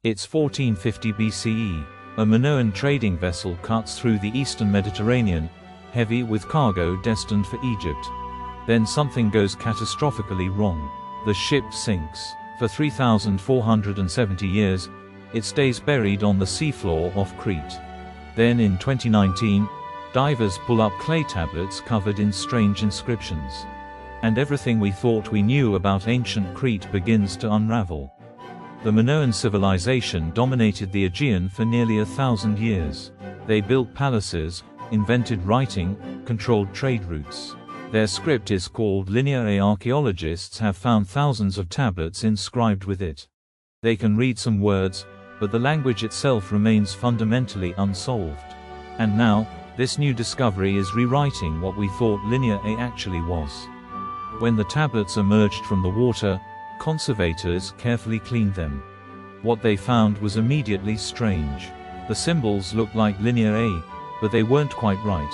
It's 1450 BCE. A Minoan trading vessel cuts through the eastern Mediterranean, heavy with cargo destined for Egypt. Then something goes catastrophically wrong. The ship sinks. For 3,470 years, it stays buried on the seafloor off Crete. Then in 2019, divers pull up clay tablets covered in strange inscriptions. And everything we thought we knew about ancient Crete begins to unravel. The Minoan civilization dominated the Aegean for nearly 1,000 years. They built palaces, invented writing, controlled trade routes. Their script is called linear. Archaeologists have found thousands of tablets inscribed with it. They can read some words, but the language itself remains fundamentally unsolved. And now, this new discovery is rewriting what we thought linear actually was. When the tablets emerged from the water, conservators carefully cleaned them. What they found was immediately strange. The symbols looked like linear A, but they weren't quite right.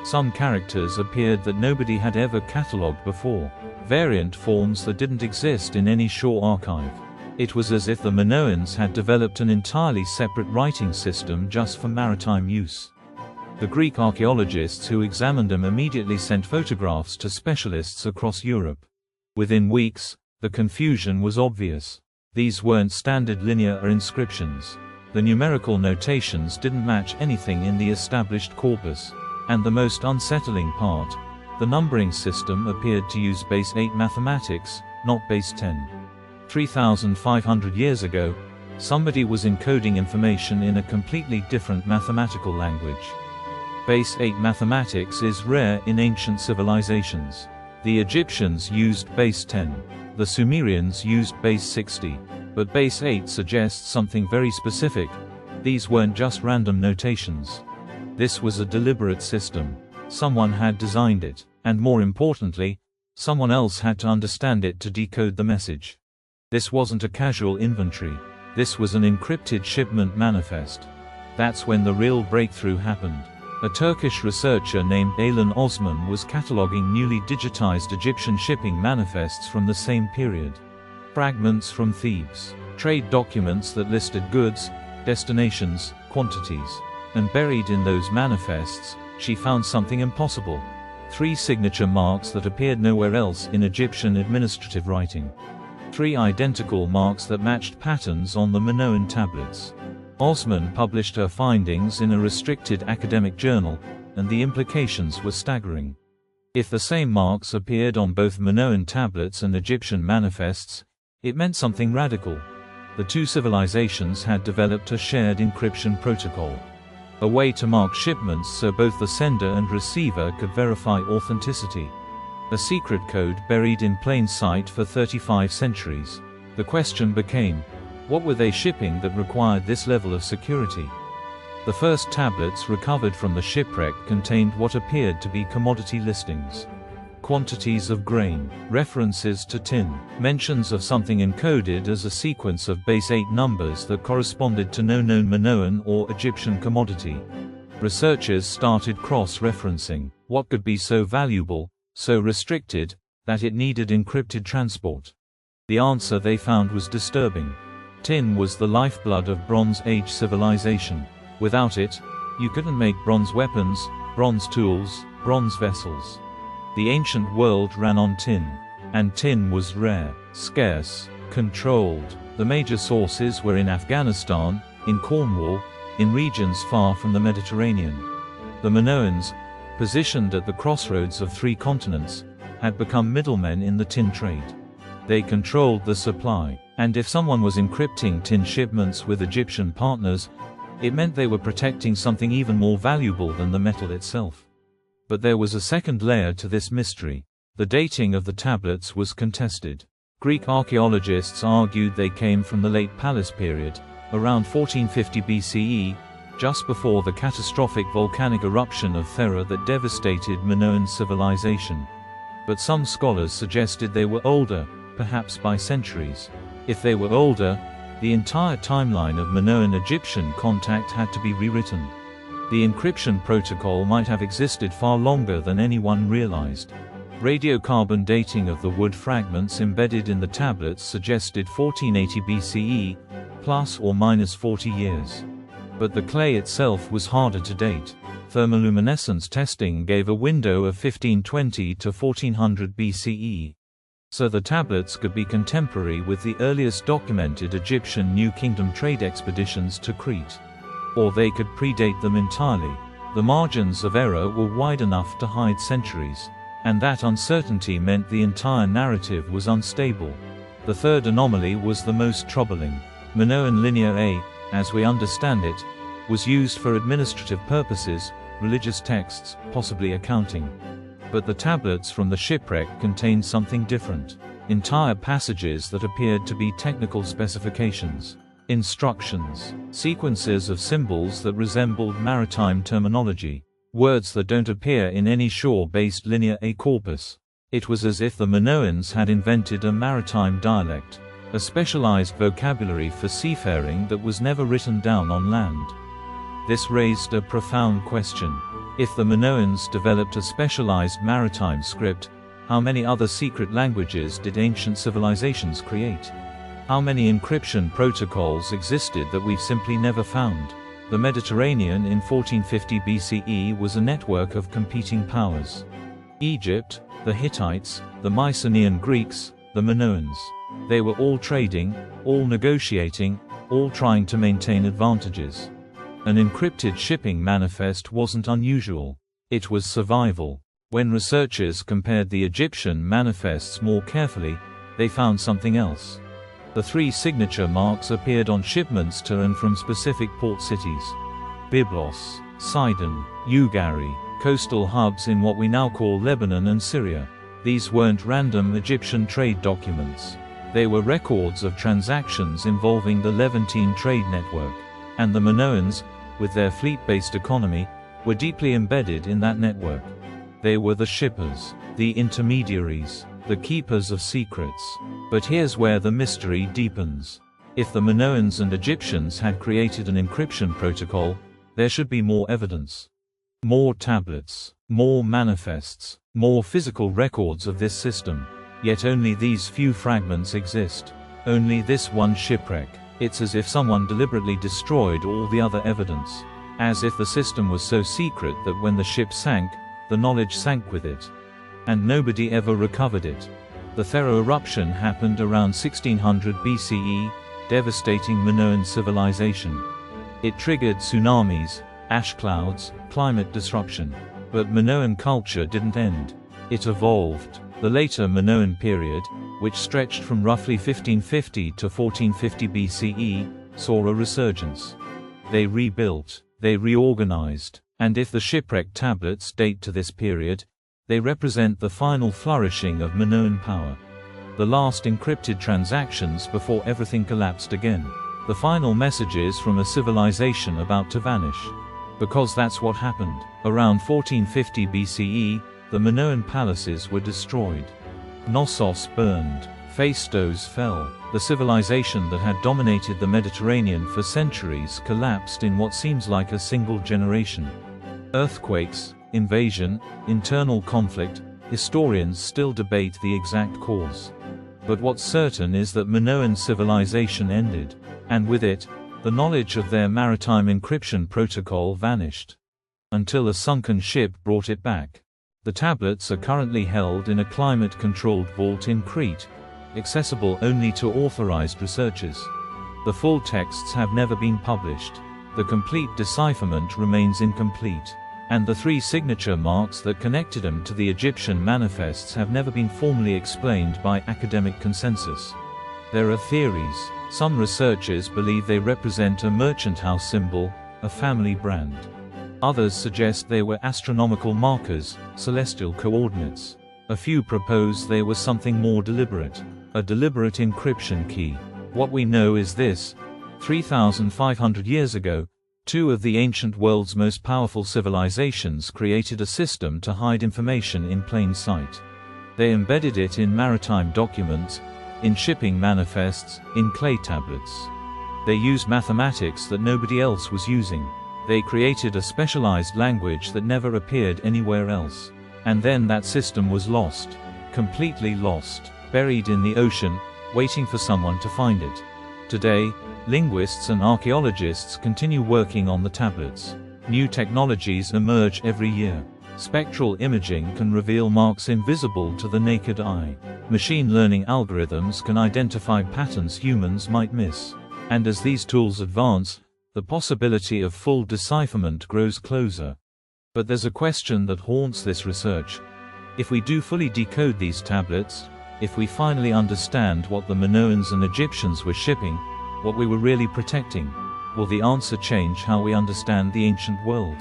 Some characters appeared that nobody had ever catalogued before, variant forms that didn't exist in any shore archive. It was as if the Minoans had developed an entirely separate writing system just for maritime use. The Greek archaeologists who examined them immediately sent photographs to specialists across Europe. Within weeks, the confusion was obvious. These weren't standard linear inscriptions. The numerical notations didn't match anything in the established corpus. And the most unsettling part, the numbering system appeared to use base 8 mathematics, not base 10. 3,500 years ago, somebody was encoding information in a completely different mathematical language. Base 8 mathematics is rare in ancient civilizations. The Egyptians used base 10. The Sumerians used base 60. But base 8 suggests something very specific. These weren't just random notations. This was a deliberate system. Someone had designed it, and more importantly, someone else had to understand it to decode the message. This wasn't a casual inventory. This was an encrypted shipment manifest. That's when the real breakthrough happened. A Turkish researcher named Aylan Osman was cataloging newly digitized Egyptian shipping manifests from the same period. Fragments from Thebes, trade documents that listed goods, destinations, quantities. And buried in those manifests, she found something impossible. 3 signature marks that appeared nowhere else in Egyptian administrative writing. 3 identical marks that matched patterns on the Minoan tablets. Osman published her findings in a restricted academic journal, and the implications were staggering. If the same marks appeared on both Minoan tablets and Egyptian manifests, it meant something radical. The two civilizations had developed a shared encryption protocol. A way to mark shipments so both the sender and receiver could verify authenticity. A secret code buried in plain sight for 35 centuries. The question became, what were they shipping that required this level of security? The first tablets recovered from the shipwreck contained what appeared to be commodity listings. Quantities of grain, references to tin, mentions of something encoded as a sequence of base 8 numbers that corresponded to no known Minoan or Egyptian commodity. Researchers started cross-referencing. What could be so valuable, so restricted, that it needed encrypted transport? The answer they found was disturbing. Tin was the lifeblood of Bronze Age civilization. Without it, you couldn't make bronze weapons, bronze tools, bronze vessels. The ancient world ran on tin. And tin was rare, scarce, controlled. The major sources were in Afghanistan, in Cornwall, in regions far from the Mediterranean. The Minoans, positioned at the crossroads of 3 continents, had become middlemen in the tin trade. They controlled the supply, and if someone was encrypting tin shipments with Egyptian partners, it meant they were protecting something even more valuable than the metal itself. But there was a second layer to this mystery. The dating of the tablets was contested. Greek archaeologists argued they came from the late Palace period, around 1450 BCE, just before the catastrophic volcanic eruption of Thera that devastated Minoan civilization. But some scholars suggested they were older, perhaps by centuries. If they were older, the entire timeline of Minoan-Egyptian contact had to be rewritten. The encryption protocol might have existed far longer than anyone realized. Radiocarbon dating of the wood fragments embedded in the tablets suggested 1480 BCE, plus or minus 40 years. But the clay itself was harder to date. Thermoluminescence testing gave a window of 1520 to 1400 BCE. So the tablets could be contemporary with the earliest documented Egyptian New Kingdom trade expeditions to Crete. Or they could predate them entirely. The margins of error were wide enough to hide centuries. And that uncertainty meant the entire narrative was unstable. The third anomaly was the most troubling. Minoan Linear A, as we understand it, was used for administrative purposes, religious texts, possibly accounting. But the tablets from the shipwreck contained something different. Entire passages that appeared to be technical specifications. Instructions. Sequences of symbols that resembled maritime terminology. Words that don't appear in any shore-based Linear A corpus. It was as if the Minoans had invented a maritime dialect, a specialized vocabulary for seafaring that was never written down on land. This raised a profound question. If the Minoans developed a specialized maritime script, how many other secret languages did ancient civilizations create? How many encryption protocols existed that we've simply never found? The Mediterranean in 1450 BCE was a network of competing powers. Egypt, the Hittites, the Mycenaean Greeks, the Minoans. They were all trading, all negotiating, all trying to maintain advantages. An encrypted shipping manifest wasn't unusual. It was survival. When researchers compared the Egyptian manifests more carefully, they found something else. The 3 signature marks appeared on shipments to and from specific port cities. Byblos, Sidon, Ugarit, coastal hubs in what we now call Lebanon and Syria. These weren't random Egyptian trade documents. They were records of transactions involving the Levantine trade network. And the Minoans, with their fleet-based economy, were deeply embedded in that network. They were the shippers, the intermediaries, the keepers of secrets. But here's where the mystery deepens. If the Minoans and Egyptians had created an encryption protocol, there should be more evidence. More tablets, more manifests, more physical records of this system. Yet only these few fragments exist. Only this one shipwreck. It's as if someone deliberately destroyed all the other evidence. As if the system was so secret that when the ship sank, the knowledge sank with it. And nobody ever recovered it. The thorough eruption happened around 1600 BCE, devastating Minoan civilization. It triggered tsunamis, ash clouds, climate disruption. But Minoan culture didn't end. It evolved. The later Minoan period, which stretched from roughly 1550 to 1450 BCE, saw a resurgence. They rebuilt, they reorganized, and if the shipwreck tablets date to this period, they represent the final flourishing of Minoan power. The last encrypted transactions before everything collapsed again. The final messages from a civilization about to vanish. Because that's what happened. Around 1450 BCE, the Minoan palaces were destroyed. Knossos burned. Phaistos fell. The civilization that had dominated the Mediterranean for centuries collapsed in what seems like a single generation. Earthquakes, invasion, internal conflict, historians still debate the exact cause. But what's certain is that Minoan civilization ended. And with it, the knowledge of their maritime encryption protocol vanished. Until a sunken ship brought it back. The tablets are currently held in a climate-controlled vault in Crete, accessible only to authorized researchers. The full texts have never been published. The complete decipherment remains incomplete. And the 3 signature marks that connected them to the Egyptian manifests have never been formally explained by academic consensus. There are theories. Some researchers believe they represent a merchant house symbol, a family brand. Others suggest they were astronomical markers, celestial coordinates. A few propose they were something more deliberate, a deliberate encryption key. What we know is this: 3,500 years ago, 2 of the ancient world's most powerful civilizations created a system to hide information in plain sight. They embedded it in maritime documents, in shipping manifests, in clay tablets. They used mathematics that nobody else was using. They created a specialized language that never appeared anywhere else. And then that system was lost. Completely lost. Buried in the ocean, waiting for someone to find it. Today, linguists and archaeologists continue working on the tablets. New technologies emerge every year. Spectral imaging can reveal marks invisible to the naked eye. Machine learning algorithms can identify patterns humans might miss. And as these tools advance, the possibility of full decipherment grows closer. But there's a question that haunts this research. If we do fully decode these tablets, if we finally understand what the Minoans and Egyptians were shipping, what we were really protecting, will the answer change how we understand the ancient world?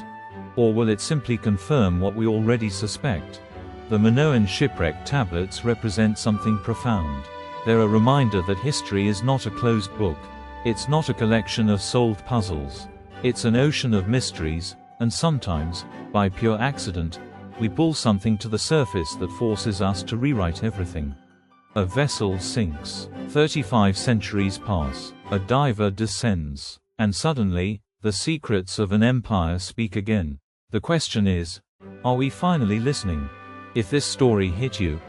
Or will it simply confirm what we already suspect? The Minoan shipwreck tablets represent something profound. They're a reminder that history is not a closed book. It's not a collection of solved puzzles. It's an ocean of mysteries, and sometimes, by pure accident, we pull something to the surface that forces us to rewrite everything. A vessel sinks. 35 centuries pass. A diver descends. And suddenly, the secrets of an empire speak again. The question is, are we finally listening? If this story hit you,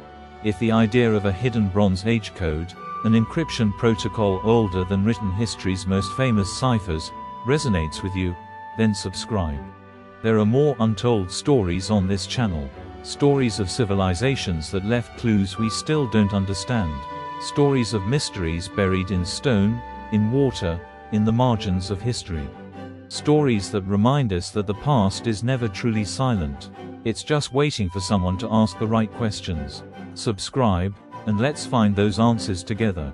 if the idea of a hidden Bronze Age code, an encryption protocol older than written history's most famous ciphers, resonates with you, then subscribe. There are more untold stories on this channel. Stories of civilizations that left clues we still don't understand. Stories of mysteries buried in stone, in water, in the margins of history. Stories that remind us that the past is never truly silent. It's just waiting for someone to ask the right questions. Subscribe, and let's find those answers together.